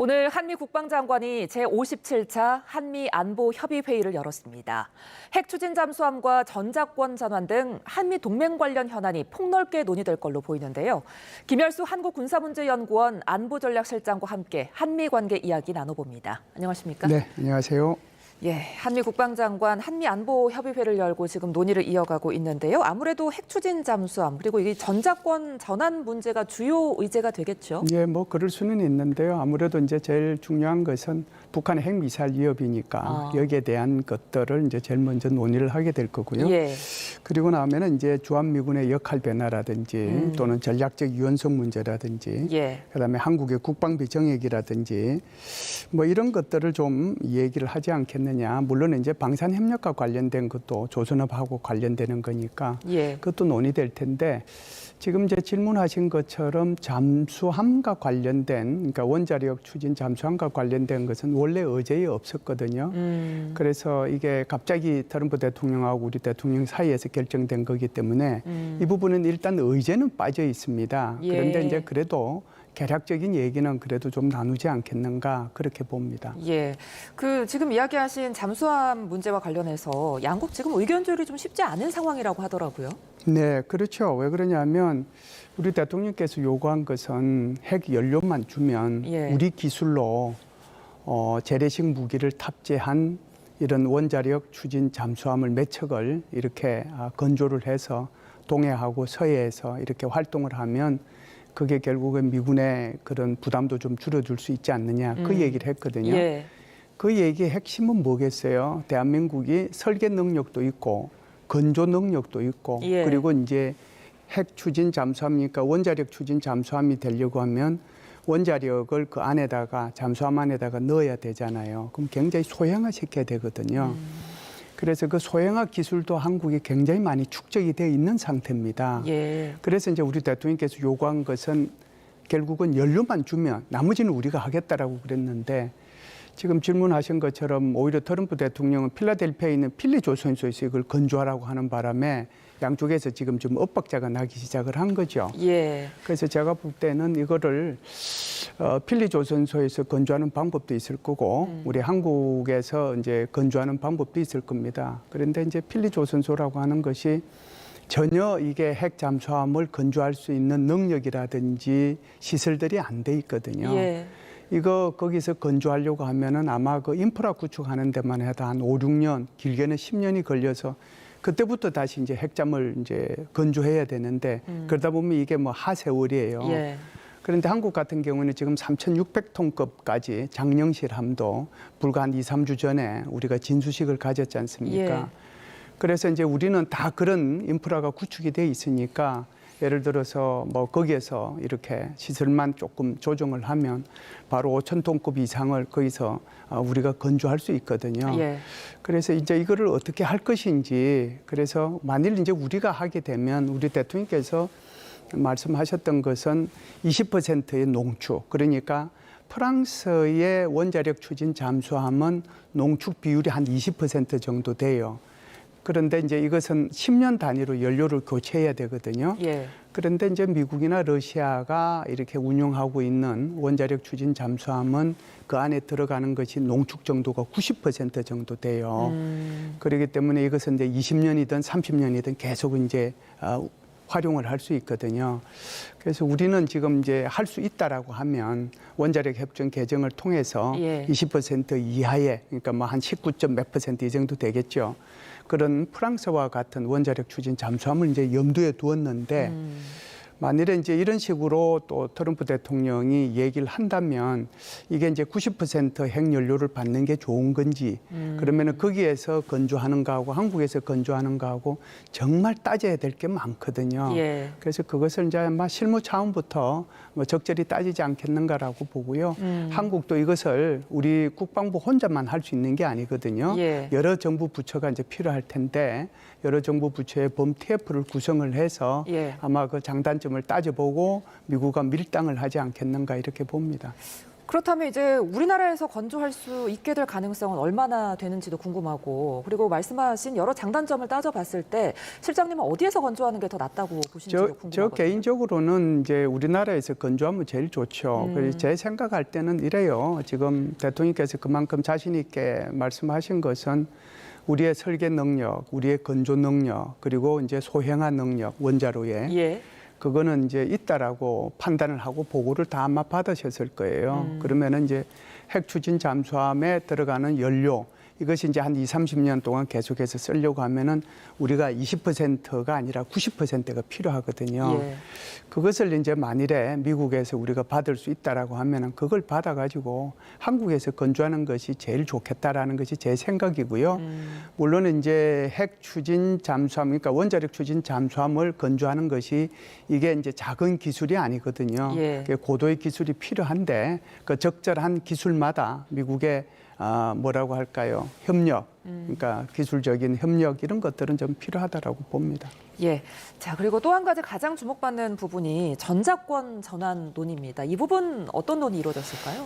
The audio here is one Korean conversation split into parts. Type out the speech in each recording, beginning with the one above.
오늘 한미 국방장관이 제57차 한미 안보 협의 회의를 열었습니다. 핵 추진 잠수함과 전작권 전환 등 한미 동맹 관련 현안이 폭넓게 논의될 걸로 보이는데요. 김열수 한국군사문제연구원 안보전략실장과 함께 한미 관계 이야기 나눠봅니다. 안녕하십니까? 네, 안녕하세요. 예, 한미 국방장관 한미 안보 협의회를 열고 지금 논의를 이어가고 있는데요. 아무래도 핵 추진 잠수함 그리고 이 전작권 전환 문제가 주요 의제가 되겠죠. 예, 뭐 그럴 수는 있는데요. 아무래도 이제 제일 중요한 것은 북한의 핵미사일 위협이니까 여기에 대한 것들을 이제 제일 먼저 논의를 하게 될 거고요. 예. 그리고 나면은 이제 주한미군의 역할 변화라든지 또는 전략적 유연성 문제라든지 예. 그다음에 한국의 국방비 정액이라든지 뭐 이런 것들을 좀 얘기를 하지 않겠느냐. 물론 이제 방산협력과 관련된 것도 조선업하고 관련되는 거니까 예. 그것도 논의될 텐데 지금 이제 질문하신 것처럼 잠수함과 관련된 그러니까 원자력 추진 잠수함과 관련된 것은 원래 의제에 없었거든요. 그래서 이게 갑자기 트럼프 대통령하고 우리 대통령 사이에서 결정된 거기 때문에 이 부분은 일단 의제는 빠져 있습니다. 예. 그런데 이제 그래도 개략적인 얘기는 그래도 좀 나누지 않겠는가 그렇게 봅니다. 예, 그 지금 이야기하신 잠수함 문제와 관련해서 양국 지금 의견 조율이 좀 쉽지 않은 상황이라고 하더라고요. 네, 그렇죠. 왜 그러냐면 우리 대통령께서 요구한 것은 핵 연료만 주면 예. 우리 기술로 재래식 무기를 탑재한 이런 원자력 추진 잠수함을 몇 척을 이렇게 건조를 해서 동해하고 서해에서 이렇게 활동을 하면 그게 결국은 미군의 그런 부담도 좀 줄여줄 수 있지 않느냐 그 얘기를 했거든요. 예. 그 얘기의 핵심은 뭐겠어요? 대한민국이 설계 능력도 있고 건조 능력도 있고 예. 그리고 이제 핵 추진 잠수함이니까 원자력 추진 잠수함이 되려고 하면 원자력을 그 안에다가 잠수함 안에다가 넣어야 되잖아요. 그럼 굉장히 소형화시켜야 되거든요. 그래서 그 소형화 기술도 한국이 굉장히 많이 축적이 되어 있는 상태입니다. 예. 그래서 이제 우리 대통령께서 요구한 것은 결국은 연료만 주면 나머지는 우리가 하겠다라고 그랬는데 지금 질문하신 것처럼 오히려 트럼프 대통령은 필라델피아에 있는 필리 조선소에서 이걸 건조하라고 하는 바람에 양쪽에서 지금 좀 엇박자가 나기 시작을 한 거죠. 예. 그래서 제가 볼 때는 이거를 필리 조선소에서 건조하는 방법도 있을 거고 우리 한국에서 이제 건조하는 방법도 있을 겁니다. 그런데 이제 필리 조선소라고 하는 것이 전혀 이게 핵 잠수함을 건조할 수 있는 능력이라든지 시설들이 안 돼 있거든요. 예. 이거 거기서 건조하려고 하면은 아마 그 인프라 구축하는 데만 해도 한 5, 6년, 길게는 10년이 걸려서 그때부터 다시 이제 핵잠을 이제 건조해야 되는데 그러다 보면 이게 뭐 하세월이에요. 예. 그런데 한국 같은 경우는 지금 3,600톤급까지 장령실함도 불과 한 2, 3주 전에 우리가 진수식을 가졌지 않습니까? 예. 그래서 이제 우리는 다 그런 인프라가 구축이 돼 있으니까 예를 들어서 뭐 거기에서 이렇게 시설만 조금 조정을 하면 바로 5,000톤급 이상을 거기서 우리가 건조할 수 있거든요. 예. 그래서 이제 이거를 어떻게 할 것인지 그래서 만일 이제 우리가 하게 되면 우리 대통령께서 말씀하셨던 것은 20%의 농축 그러니까 프랑스의 원자력 추진 잠수함은 농축 비율이 한 20% 정도 돼요. 그런데 이제 이것은 10년 단위로 연료를 교체해야 되거든요. 예. 그런데 이제 미국이나 러시아가 이렇게 운영하고 있는 원자력 추진 잠수함은 그 안에 들어가는 것이 농축 정도가 90% 정도 돼요. 그렇기 때문에 이것은 이제 20년이든 30년이든 계속 이제 활용을 할 수 있거든요. 그래서 우리는 지금 이제 할 수 있다라고 하면 원자력 협정 개정을 통해서 예. 20% 이하의 그러니까 뭐 한 19점 몇 % 이 정도 되겠죠. 그런 프랑스와 같은 원자력 추진 잠수함을 이제 염두에 두었는데 만일에 이제 이런 식으로 또 트럼프 대통령이 얘기를 한다면 이게 이제 90% 핵연료를 받는 게 좋은 건지 그러면은 거기에서 건조하는 거하고 한국에서 건조하는 거하고 정말 따져야 될 게 많거든요. 예. 그래서 그것을 이제 아마 실무 차원부터 뭐 적절히 따지지 않겠는가라고 보고요. 한국도 이것을 우리 국방부 혼자만 할 수 있는 게 아니거든요. 예. 여러 정부 부처가 이제 필요할 텐데 여러 정부 부처의 범 TF를 구성을 해서 예. 아마 그 장단점을 따져보고 미국과 밀당을 하지 않겠는가 이렇게 봅니다. 그렇다면 이제 우리나라에서 건조할 수 있게 될 가능성은 얼마나 되는지도 궁금하고, 그리고 말씀하신 여러 장단점을 따져봤을 때 실장님은 어디에서 건조하는 게 더 낫다고 보시는지도 궁금하거든요. 저 개인적으로는 이제 우리나라에서 건조하면 제일 좋죠. 그래서 제 생각할 때는 이래요. 지금 대통령께서 그만큼 자신 있게 말씀하신 것은 우리의 설계 능력, 우리의 건조 능력, 그리고 이제 소형화 능력, 원자로에 예. 그거는 이제 있다라고 판단을 하고 보고를 다 아마 받으셨을 거예요. 그러면은 이제 핵 추진 잠수함에 들어가는 연료, 이것이 이제 한 20, 30년 동안 계속해서 쓰려고 하면은 우리가 20%가 아니라 90%가 필요하거든요. 예. 그것을 이제 만일에 미국에서 우리가 받을 수 있다라고 하면은 그걸 받아가지고 한국에서 건조하는 것이 제일 좋겠다라는 것이 제 생각이고요. 물론 이제 핵 추진 잠수함, 그러니까 원자력 추진 잠수함을 건조하는 것이 이게 이제 작은 기술이 아니거든요. 예. 고도의 기술이 필요한데 그 적절한 기술마다 미국의 뭐라고 할까요? 협력, 그러니까 기술적인 협력 이런 것들은 좀 필요하다라고 봅니다. 예. 자, 그리고 또 한 가지 가장 주목받는 부분이 전자권 전환 논의입니다. 이 부분 어떤 논의 이루어졌을까요?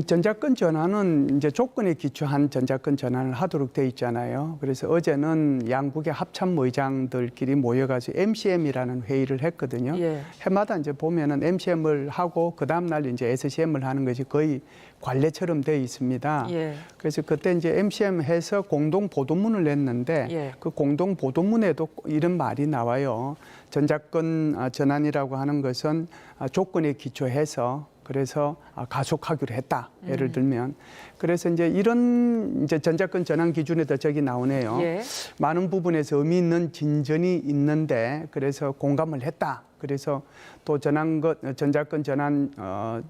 전자권 전환은 이제 조건에 기초한 전자권 전환을 하도록 돼 있잖아요. 그래서 어제는 양국의 합참 의장들끼리 모여가서 MCM이라는 회의를 했거든요. 예. 해마다 이제 보면은 MCM을 하고 그 다음 날 이제 SCM을 하는 것이 거의 관례처럼 돼 있습니다. 예. 그래서 그때 이제 MCM 해서 공동 보도문을 냈는데 예. 그 공동 보도문에도 이런 말이 나와요. 전자권 전환이라고 하는 것은 조건에 기초해서 그래서 가속하기로 했다. 예를 들면 그래서 이제 이런 이제 전자권 전환 기준에도 저기 나오네요. 예. 많은 부분에서 의미 있는 진전이 있는데 그래서 공감을 했다. 그래서 또 전자권 전환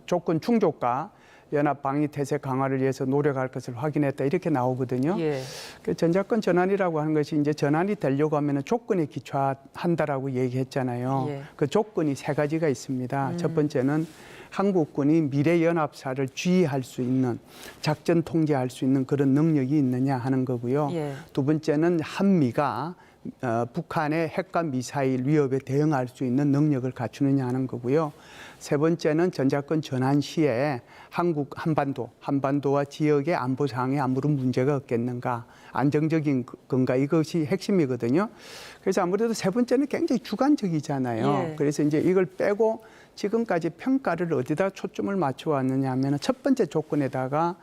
조건 충족과 연합 방위 태세 강화를 위해서 노력할 것을 확인했다 이렇게 나오거든요. 예. 그 전자권 전환이라고 하는 것이 이제 전환이 되려고 하면 조건에 기초한다라고 얘기했잖아요. 예. 그 조건이 세 가지가 있습니다. 첫 번째는 한국군이 미래 연합사를 지휘할 수 있는 작전 통제할 수 있는 그런 능력이 있느냐 하는 거고요. 예. 두 번째는 한미가 북한의 핵과 미사일 위협에 대응할 수 있는 능력을 갖추느냐 하는 거고요. 세 번째는 전자권 전환 시에 한국 한반도와 지역의 안보 상황에 아무런 문제가 없겠는가, 안정적인 건가 이것이 핵심이거든요. 그래서 아무래도 세 번째는 굉장히 주관적이잖아요. 예. 그래서 이제 이걸 빼고 지금까지 평가를 어디다 초점을 맞춰 왔느냐 하면 첫 번째 조건에다가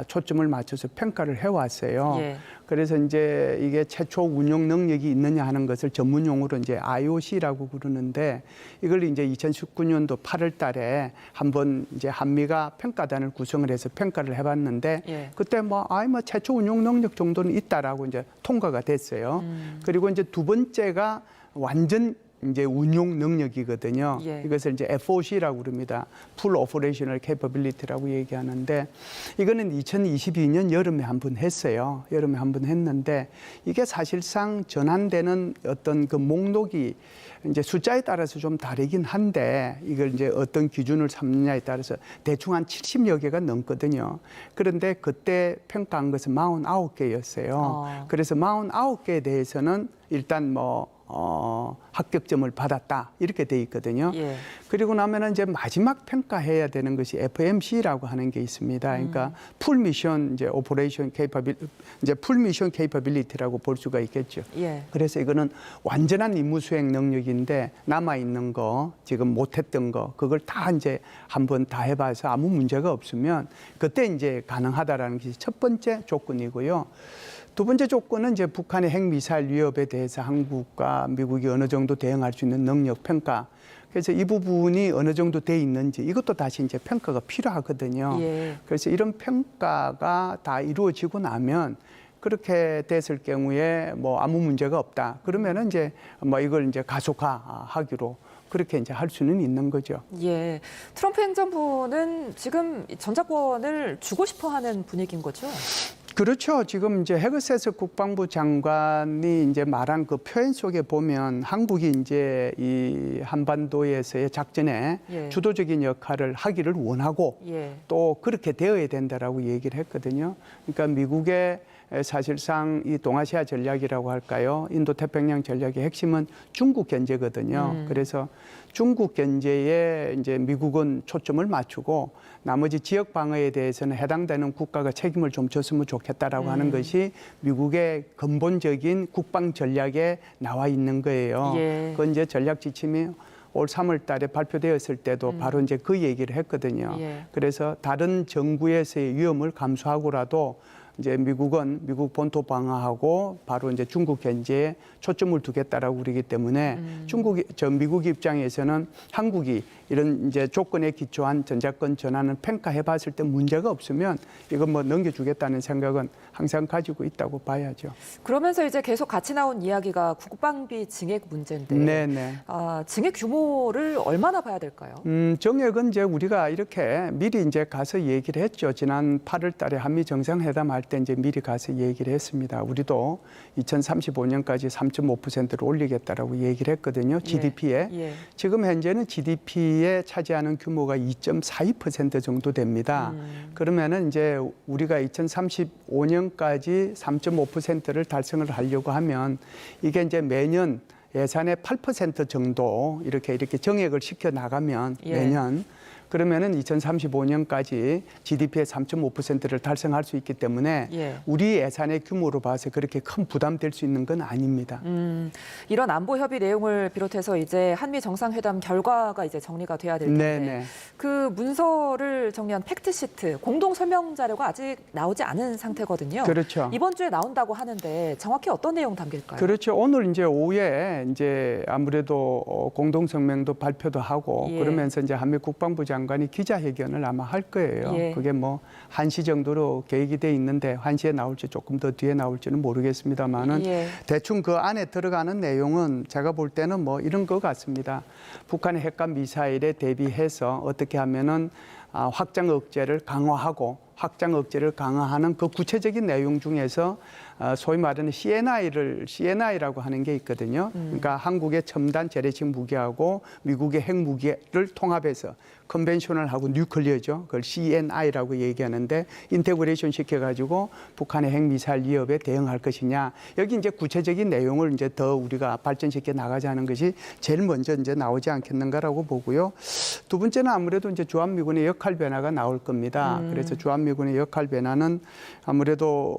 초점을 맞춰서 평가를 해왔어요. 예. 그래서 이제 이게 최초 운용 능력이 있느냐 하는 것을 전문 용어로 이제 IOC라고 부르는데 이걸 이제 2019년도 8월 달에 한번 이제 한미가 평가단을 구성을 해서 평가를 해봤는데 예. 그때 뭐 최초 운용 능력 정도는 있다라고 이제 통과가 됐어요. 그리고 이제 두 번째가 완전 이제 운용 능력이거든요. 예. 이것을 이제 FOC라고 부릅니다. Full Operational Capability라고 얘기하는데 이거는 2022년 여름에 한 번 했어요. 여름에 한 번 했는데 이게 사실상 전환되는 어떤 그 목록이 이제 숫자에 따라서 좀 다르긴 한데 이걸 이제 어떤 기준을 삼느냐에 따라서 대충 한 70여 개가 넘거든요. 그런데 그때 평가한 것은 49개였어요. 그래서 49개에 대해서는 일단 합격점을 받았다 이렇게 돼 있거든요. 예. 그리고 나면은 이제 마지막 평가해야 되는 것이 FMC라고 하는 게 있습니다. 그러니까 풀 미션 이제 오퍼레이션 케이퍼빌 이제 풀 미션 케이퍼빌리티라고 볼 수가 있겠죠. 예. 그래서 이거는 완전한 임무 수행 능력인데 남아 있는 거 지금 못했던 거 그걸 다 이제 한번 다 해봐서 아무 문제가 없으면 그때 이제 가능하다라는 것이 첫 번째 조건이고요. 두 번째 조건은 이제 북한의 핵미사일 위협에 대해서 한국과 미국이 어느 정도 대응할 수 있는 능력 평가. 그래서 이 부분이 어느 정도 돼 있는지 이것도 다시 이제 평가가 필요하거든요. 예. 그래서 이런 평가가 다 이루어지고 나면 그렇게 됐을 경우에 아무 문제가 없다. 그러면은 이제 이걸 이제 가속화하기로 그렇게 이제 할 수는 있는 거죠. 예. 트럼프 행정부는 지금 전자권을 주고 싶어 하는 분위기인 거죠? 그렇죠. 지금 이제 헤그세스 국방부 장관이 이제 말한 그 표현 속에 보면 한국이 이제 이 한반도에서의 작전에 예. 주도적인 역할을 하기를 원하고 예. 또 그렇게 되어야 된다라고 얘기를 했거든요. 그러니까 미국의 사실상 이 동아시아 전략이라고 할까요? 인도 태평양 전략의 핵심은 중국 견제거든요. 그래서 중국 견제에 이제 미국은 초점을 맞추고 나머지 지역 방어에 대해서는 해당되는 국가가 책임을 좀 졌으면 좋겠다라고 하는 것이 미국의 근본적인 국방 전략에 나와 있는 거예요. 예. 그 이제 전략 지침이 올 3월 달에 발표되었을 때도 바로 이제 그 얘기를 했거든요. 예. 그래서 다른 정부에서의 위험을 감수하고라도 이제 미국은 미국 본토 방어하고 바로 이제 중국 견제에 초점을 두겠다라고 그러기 때문에 미국 입장에서는 한국이 이런 이제 조건에 기초한 전자권 전환을 평가해봤을 때 문제가 없으면 이건 뭐 넘겨주겠다는 생각은 항상 가지고 있다고 봐야죠. 그러면서 이제 계속 같이 나온 이야기가 국방비 증액 문제인데 네네. 증액 규모를 얼마나 봐야 될까요? 정액은 이제 우리가 이렇게 미리 이제 가서 얘기를 했죠. 지난 8월 달에 한미 정상회담 할 때 이제 미리 가서 얘기를 했습니다. 우리도 2035년까지 3.5%를 올리겠다라고 얘기를 했거든요. GDP에. 예. 지금 현재는 GDP에 차지하는 규모가 2.42% 정도 됩니다. 그러면은 이제 우리가 2035년까지 3.5%를 달성을 하려고 하면 이게 이제 매년 예산의 8% 정도 이렇게 정액을 시켜 나가면 매년 그러면은 2035년까지 GDP의 3.5%를 달성할 수 있기 때문에 우리 예산의 규모로 봐서 그렇게 큰 부담될 수 있는 건 아닙니다. 이런 안보 협의 내용을 비롯해서 이제 한미 정상회담 결과가 이제 정리가 돼야 될 텐데 네네. 그 문서를 정리한 팩트 시트 공동 설명 자료가 아직 나오지 않은 상태거든요. 그렇죠. 이번 주에 나온다고 하는데 정확히 어떤 내용 담길까요? 그렇죠. 오늘 이제 오후에 이제 아무래도 공동 성명도 발표도 하고 그러면서 이제 한미 국방부 장관이 기자회견을 아마 할 거예요. 그게 뭐 1시 정도로 계획이 돼 있는데 1시에 나올지 조금 더 뒤에 나올지는 모르겠습니다만은 대충 그 안에 들어가는 내용은 제가 볼 때는 뭐 이런 것 같습니다. 북한의 핵과 미사일에 대비해서 어떻게 하면은 확장 억제를 강화하고 확장 억제를 강화하는 그 구체적인 내용 중에서 소위 말하는 CNI라고 하는 게 있거든요. 그러니까 한국의 첨단 재래식 무기하고 미국의 핵무기를 통합해서 컨벤셔널하고 뉴클리어죠. 그걸 CNI라고 얘기하는데 인테그레이션 시켜가지고 북한의 핵미사일 위협에 대응할 것이냐. 여기 이제 구체적인 내용을 이제 더 우리가 발전시켜 나가자는 것이 제일 먼저 이제 나오지 않겠는가라고 보고요. 두 번째는 아무래도 이제 주한미군의 역할 변화가 나올 겁니다. 그래서 주한미군의 역할 변화는 아무래도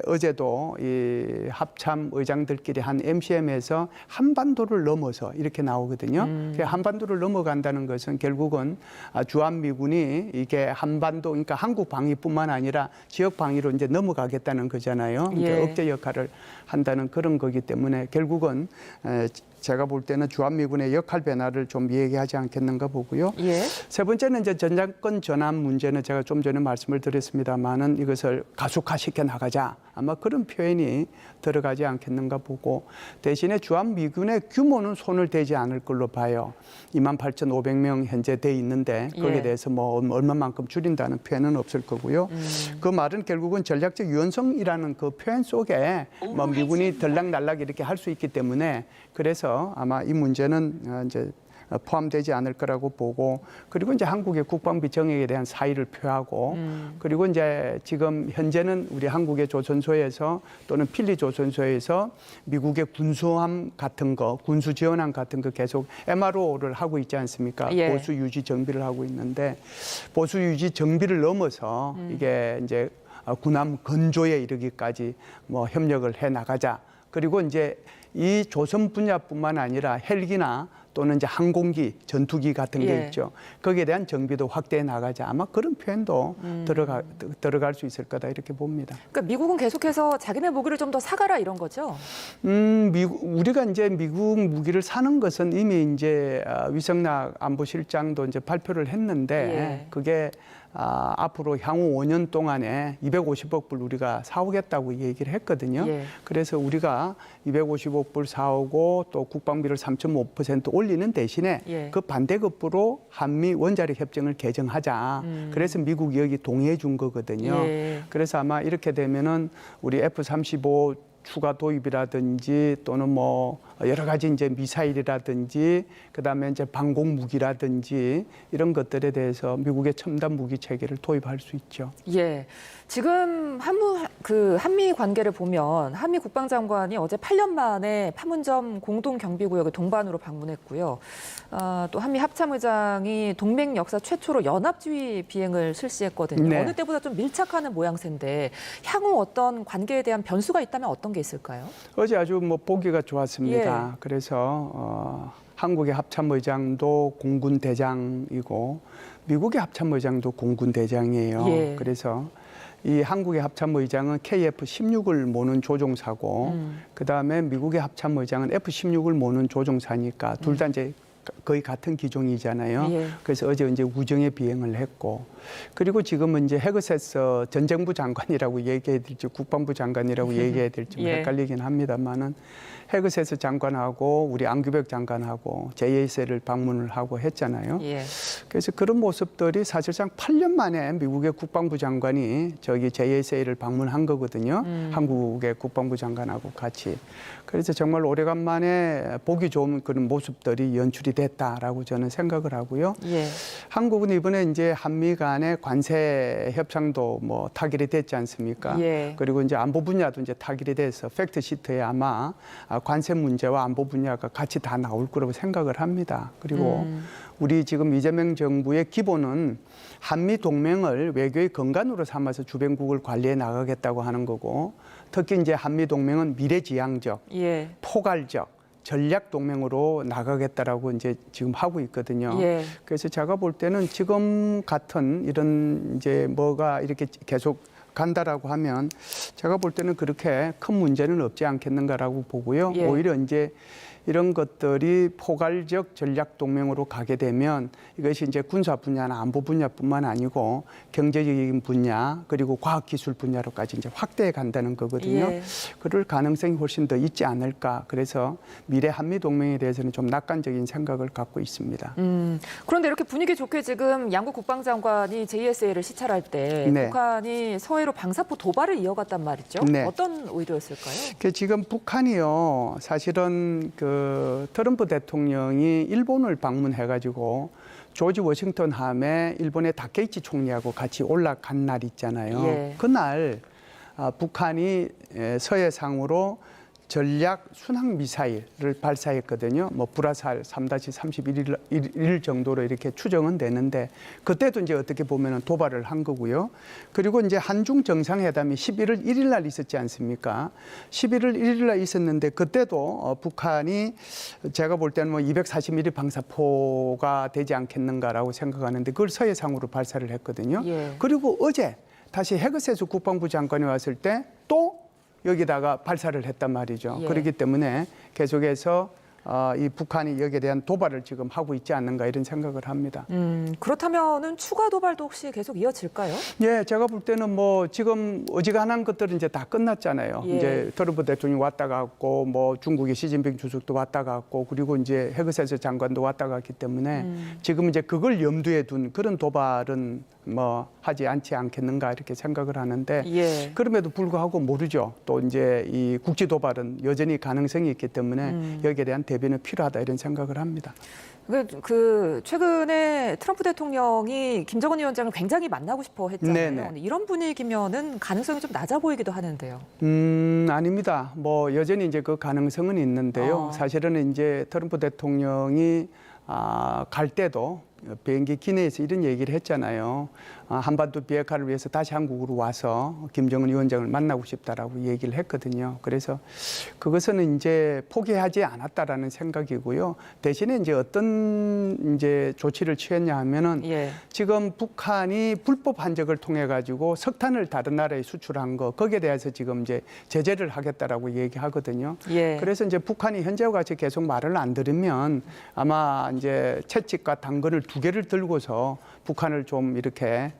어제도 이 합참 의장들끼리 한 MCM에서 한반도를 넘어서 이렇게 나오거든요. 한반도를 넘어간다는 것은 결국은 주한미군이 이게 한반도, 그러니까 한국 방위뿐만 아니라 지역 방위로 이제 넘어가겠다는 거잖아요. 이제 억제 역할을 한다는 그런 거기 때문에 결국은 제가 볼 때는 주한미군의 역할 변화를 좀 얘기하지 않겠는가 보고요. 세 번째는 이제 전자권 전환 문제는 제가 좀 전에 말씀을 드렸습니다만은 이것을 가속화시켜 나가자. 아마 그런 표현이 들어가지 않겠는가 보고 대신에 주한미군의 규모는 손을 대지 않을 걸로 봐요. 28,500명 현재 돼 있는데 거기에 대해서 뭐 얼마만큼 줄인다는 표현은 없을 거고요. 그 말은 결국은 전략적 유연성이라는 그 표현 속에 뭐 미군이 들락날락 이렇게 할 수 있기 때문에 그래서 아마 이 문제는 이제 포함되지 않을 거라고 보고 그리고 이제 한국의 국방비 정액에 대한 사의를 표하고 그리고 이제 지금 현재는 우리 한국의 조선소에서 또는 필리 조선소에서 미국의 군수함 같은 거, 군수 지원함 같은 거 계속 MRO를 하고 있지 않습니까? 보수 유지 정비를 하고 있는데 보수 유지 정비를 넘어서 이게 이제 군함 건조에 이르기까지 뭐 협력을 해 나가자. 그리고 이제 이 조선 분야뿐만 아니라 헬기나 또는 이제 항공기, 전투기 같은 게 있죠. 거기에 대한 정비도 확대해 나가자. 아마 그런 표현도 들어갈 수 있을 거다 이렇게 봅니다. 그러니까 미국은 계속해서 자기네 무기를 좀 더 사가라 이런 거죠? 우리가 이제 미국 무기를 사는 것은 이미 이제 위성락 안보실장도 이제 발표를 했는데 그게 앞으로 향후 5년 동안에 250억 불 우리가 사오겠다고 얘기를 했거든요. 그래서 우리가 250억 불 사오고 또 국방비를 3.5% 올리는 대신에 그 반대급부로 한미 원자력 협정을 개정하자. 그래서 미국이 여기 동의해 준 거거든요. 그래서 아마 이렇게 되면은 우리 F-35 추가 도입이라든지 또는 뭐 여러 가지 이제 미사일이라든지 그다음에 이제 방공 무기라든지 이런 것들에 대해서 미국의 첨단 무기 체계를 도입할 수 있죠. 예. 지금 한미 관계를 보면 한미 국방장관이 어제 8년 만에 판문점 공동경비구역을 동반으로 방문했고요. 또 한미 합참의장이 동맹 역사 최초로 연합지휘 비행을 실시했거든요. 네. 어느 때보다 좀 밀착하는 모양새인데 향후 어떤 관계에 대한 변수가 있다면 어떤 게 있을까요? 어제 아주 뭐 보기가 좋았습니다. 예. 그래서 한국의 합참의장도 공군 대장이고 미국의 합참의장도 공군 대장이에요. 예. 그래서 이 한국의 합참의장은 KF-16을 모는 조종사고 그다음에 미국의 합참의장은 F-16을 모는 조종사니까 둘 다 이제 거의 같은 기종이잖아요. 예. 그래서 어제 이제 우정의 비행을 했고 그리고 지금은 이제 헤그세서 전쟁부 장관이라고 얘기해야 될지 국방부 장관이라고 얘기해야 될지 예. 헷갈리긴 합니다만은 헤그세서 장관하고 우리 안규백 장관하고 JSL을 방문을 하고 했잖아요. 예. 그래서 그런 모습들이 사실상 8년 만에 미국의 국방부 장관이 저기 JSA를 방문한 거거든요. 한국의 국방부 장관하고 같이. 그래서 정말 오래간만에 보기 좋은 그런 모습들이 연출이 됐다라고 저는 생각을 하고요. 예. 한국은 이번에 이제 한미 간의 관세 협상도 뭐 타결이 됐지 않습니까? 예. 그리고 이제 안보 분야도 이제 타결이 돼서 팩트 시트에 아마 관세 문제와 안보 분야가 같이 다 나올 거라고 생각을 합니다. 그리고 우리 지금 이재명 정부의 기본은 한미 동맹을 외교의 근간으로 삼아서 주변국을 관리해 나가겠다고 하는 거고 특히 이제 한미 동맹은 미래지향적, 예. 포괄적, 전략 동맹으로 나가겠다라고 이제 지금 하고 있거든요. 예. 그래서 제가 볼 때는 지금 같은 이런 이제 뭐가 이렇게 계속 간다라고 하면 제가 볼 때는 그렇게 큰 문제는 없지 않겠는가라고 보고요. 예. 오히려 이제 이런 것들이 포괄적 전략 동맹으로 가게 되면 이것이 이제 군사 분야나 안보 분야뿐만 아니고 경제적인 분야 그리고 과학기술 분야로까지 이제 확대해 간다는 거거든요. 예. 그럴 가능성이 훨씬 더 있지 않을까. 그래서 미래 한미 동맹에 대해서는 좀 낙관적인 생각을 갖고 있습니다. 그런데 이렇게 분위기 좋게 지금 양국 국방장관이 JSA를 시찰할 때 네. 북한이 서해로 방사포 도발을 이어갔단 말이죠. 네. 어떤 의도였을까요? 그 지금 북한이요, 사실은 그 트럼프 대통령이 일본을 방문해가지고 조지 워싱턴 함에 일본의 다케이치 총리하고 같이 올라간 날 있잖아요. 예. 그날 북한이 서해상으로 전략 순항 미사일을 발사했거든요. 뭐 불화살 3-31일 정도로 이렇게 추정은 되는데 그때도 이제 어떻게 보면은 도발을 한 거고요. 그리고 이제 한중 정상회담이 11월 1일 날 있었지 않습니까? 11월 1일 날 있었는데 그때도 북한이 제가 볼 때는 뭐 240mm 방사포가 되지 않겠는가라고 생각하는데 그걸 서해상으로 발사를 했거든요. 예. 그리고 어제 다시 헤그세스 국방부 장관이 왔을 때 또 여기다가 발사를 했단 말이죠. 예. 그렇기 때문에 계속해서 이 북한이 여기에 대한 도발을 지금 하고 있지 않는가 이런 생각을 합니다. 그렇다면은 추가 도발도 혹시 계속 이어질까요? 예, 제가 볼 때는 뭐 지금 어지간한 것들은 이제 다 끝났잖아요. 예. 이제 트럼프 대통령이 왔다 갔고 뭐 중국의 시진핑 주석도 왔다 갔고 그리고 이제 헤그세스 장관도 왔다 갔기 때문에 지금 이제 그걸 염두에 둔 그런 도발은 뭐 하지 않지 않겠는가 이렇게 생각을 하는데 예. 그럼에도 불구하고 모르죠. 또 이제 이 국지 도발은 여전히 가능성이 있기 때문에 여기에 대한 대비는 필요하다 이런 생각을 합니다. 그 최근에 트럼프 대통령이 김정은 위원장을 굉장히 만나고 싶어 했잖아요. 네네. 근데 이런 분위기면은 가능성이 좀 낮아 보이기도 하는데요. 아닙니다. 뭐 여전히 이제 그 가능성은 있는데요. 사실은 이제 트럼프 대통령이 갈 때도 비행기 기내에서 이런 얘기를 했잖아요. 한반도 비핵화를 위해서 다시 한국으로 와서 김정은 위원장을 만나고 싶다라고 얘기를 했거든요. 그래서 그것은 이제 포기하지 않았다라는 생각이고요. 대신에 이제 어떤 이제 조치를 취했냐 하면은 예. 지금 북한이 불법 한적을 통해 가지고 석탄을 다른 나라에 수출한 거 거기에 대해서 지금 이제 제재를 하겠다라고 얘기하거든요. 예. 그래서 이제 북한이 현재와 같이 계속 말을 안 들으면 아마 이제 채찍과 당근을 두 개를 들고서 북한을 좀 이렇게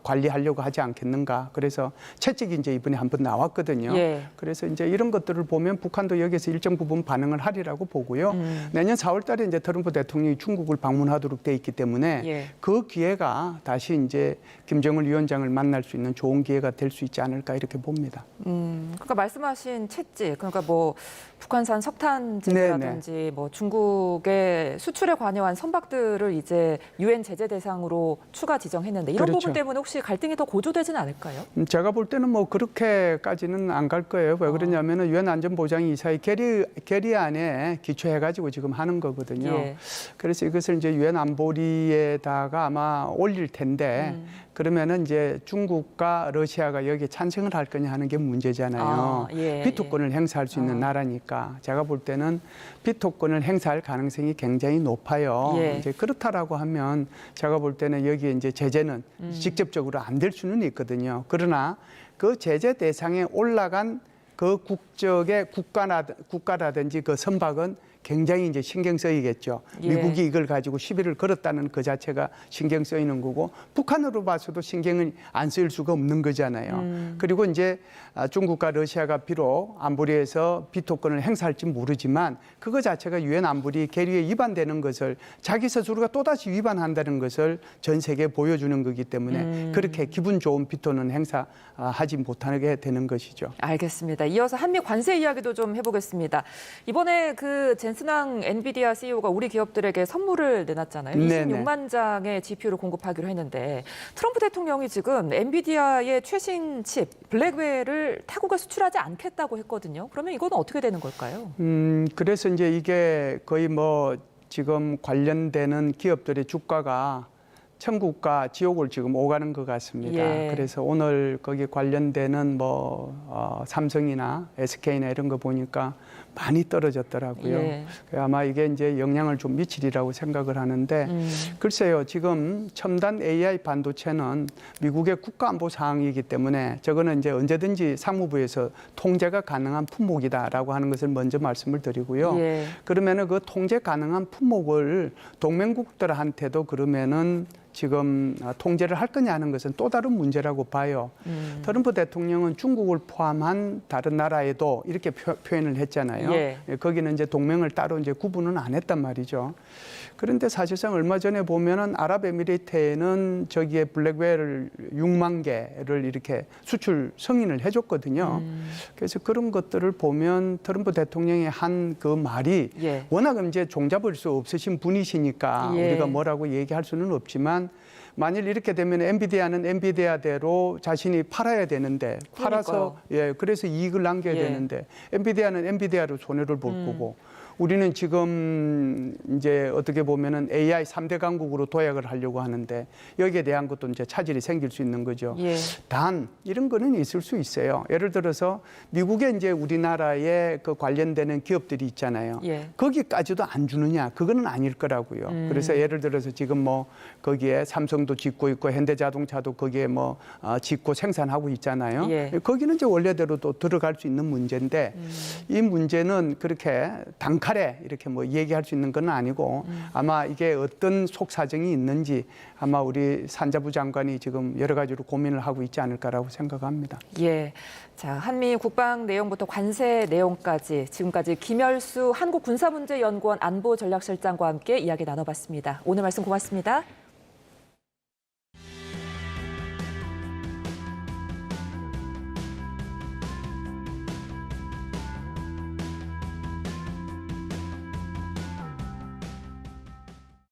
관리하려고 하지 않겠는가. 그래서 채찍이 이제 이번에 한번 나왔거든요. 예. 그래서 이제 이런 것들을 보면 북한도 여기서 일정 부분 반응을 하리라고 보고요. 내년 4월 달에 이제 트럼프 대통령이 중국을 방문하도록 돼 있기 때문에 예. 그 기회가 다시 이제 김정은 위원장을 만날 수 있는 좋은 기회가 될 수 있지 않을까 이렇게 봅니다. 그러니까 말씀하신 채찍, 그러니까 뭐 북한산 석탄 제재라든지 뭐 중국의 수출에 관여한 선박들을 이제 유엔 제재 대상으로 추가 지정했는데 이런 그렇죠. 부분 때문에 혹시 갈등이 더 고조되지는 않을까요? 제가 볼 때는 뭐 그렇게까지는 안 갈 거예요. 왜 그러냐면은 유엔 안전보장 이사회 결의안에 기초해가지고 지금 하는 거거든요. 예. 그래서 이것을 이제 유엔 안보리에다가 아마 올릴 텐데 그러면은 이제 중국과 러시아가 여기에 찬성을 할 거냐 하는 게 문제잖아요. 예, 비토권을 행사할 수 있는 나라니까 제가 볼 때는 비토권을 행사할 가능성이 굉장히 높아요. 예. 이제 그렇다라고 하면 제가 볼 때는 여기에 이제 제재는 직접적으로 안 될 수는 있거든요. 그러나 그 제재 대상에 올라간 그 국적의 국가라든지 그 선박은 굉장히 이제 신경 쓰이겠죠. 예. 미국이 이걸 가지고 시비를 걸었다는 그 자체가 신경 쓰이는 거고 북한으로 봐서도 신경을 안 쓰일 수가 없는 거잖아요. 그리고 이제 중국과 러시아가 비록 안보리에서 비토권을 행사할지 모르지만 그거 자체가 유엔 안보리 결의에 위반되는 것을 자기 스스로가 또다시 위반한다는 것을 전 세계에 보여주는 거기 때문에 그렇게 기분 좋은 비토는 행사하지 못하게 되는 것이죠. 알겠습니다. 이어서 한미 관세 이야기도 좀 해보겠습니다. 이번에 그 젠슨왕 엔비디아 CEO가 우리 기업들에게 선물을 내놨잖아요. 네네. 26만 장의 GPU를 공급하기로 했는데 트럼프 대통령이 지금 엔비디아의 최신 칩 블랙웰을 타국에 수출하지 않겠다고 했거든요. 그러면 이건 어떻게 되는 걸까요? 그래서 이제 이게 거의 뭐 지금 관련되는 기업들의 주가가 천국과 지옥을 지금 오가는 것 같습니다. 예. 그래서 오늘 거기 관련되는 뭐 삼성이나 SK나 이런 거 보니까 많이 떨어졌더라고요. 예. 아마 이게 이제 영향을 좀 미치리라고 생각을 하는데 글쎄요, 지금 첨단 AI 반도체는 미국의 국가안보 사항이기 때문에 저거는 이제 언제든지 상무부에서 통제가 가능한 품목이다라고 하는 것을 먼저 말씀을 드리고요. 예. 그러면은 그 통제 가능한 품목을 동맹국들한테도 그러면은 지금 통제를 할 거냐 하는 것은 또 다른 문제라고 봐요. 트럼프 대통령은 중국을 포함한 다른 나라에도 이렇게 표현을 했잖아요. 예. 거기는 이제 동맹을 따로 이제 구분은 안 했단 말이죠. 그런데 사실상 얼마 전에 보면은 아랍에미리트에는 저기에 블랙웰을 6만 개를 이렇게 수출 승인을 해줬거든요. 그래서 그런 것들을 보면 트럼프 대통령이 한 그 말이 예. 워낙 이제 종잡을 수 없으신 분이시니까 예. 우리가 뭐라고 얘기할 수는 없지만 만일 이렇게 되면 엔비디아는 엔비디아대로 자신이 팔아야 되는데 팔아서 그래서 이익을 남겨야 되는데 엔비디아는 엔비디아로 손해를 볼 거고 우리는 지금 이제 어떻게 보면은 AI 3대 강국으로 도약을 하려고 하는데 여기에 대한 것도 이제 차질이 생길 수 있는 거죠. 예. 단 이런 거는 있을 수 있어요. 예를 들어서 미국에 이제 우리나라에 그 관련되는 기업들이 있잖아요. 예. 거기까지도 안 주느냐? 그거는 아닐 거라고요. 그래서 예를 들어서 지금 뭐 거기에 삼성도 짓고 있고 현대자동차도 거기에 뭐 짓고 생산하고 있잖아요. 예. 거기는 이제 원래대로 또 들어갈 수 있는 문제인데 이 문제는 그렇게 단칼에 이렇게 뭐 얘기할 수 있는 건 아니고 아마 이게 어떤 속사정이 있는지 아마 우리 산자부 장관이 지금 여러 가지로 고민을 하고 있지 않을까라고 생각합니다. 예. 자, 한미 국방 내용부터 관세 내용까지 지금까지 김열수 한국군사문제연구원 안보전략실장과 함께 이야기 나눠봤습니다. 오늘 말씀 고맙습니다.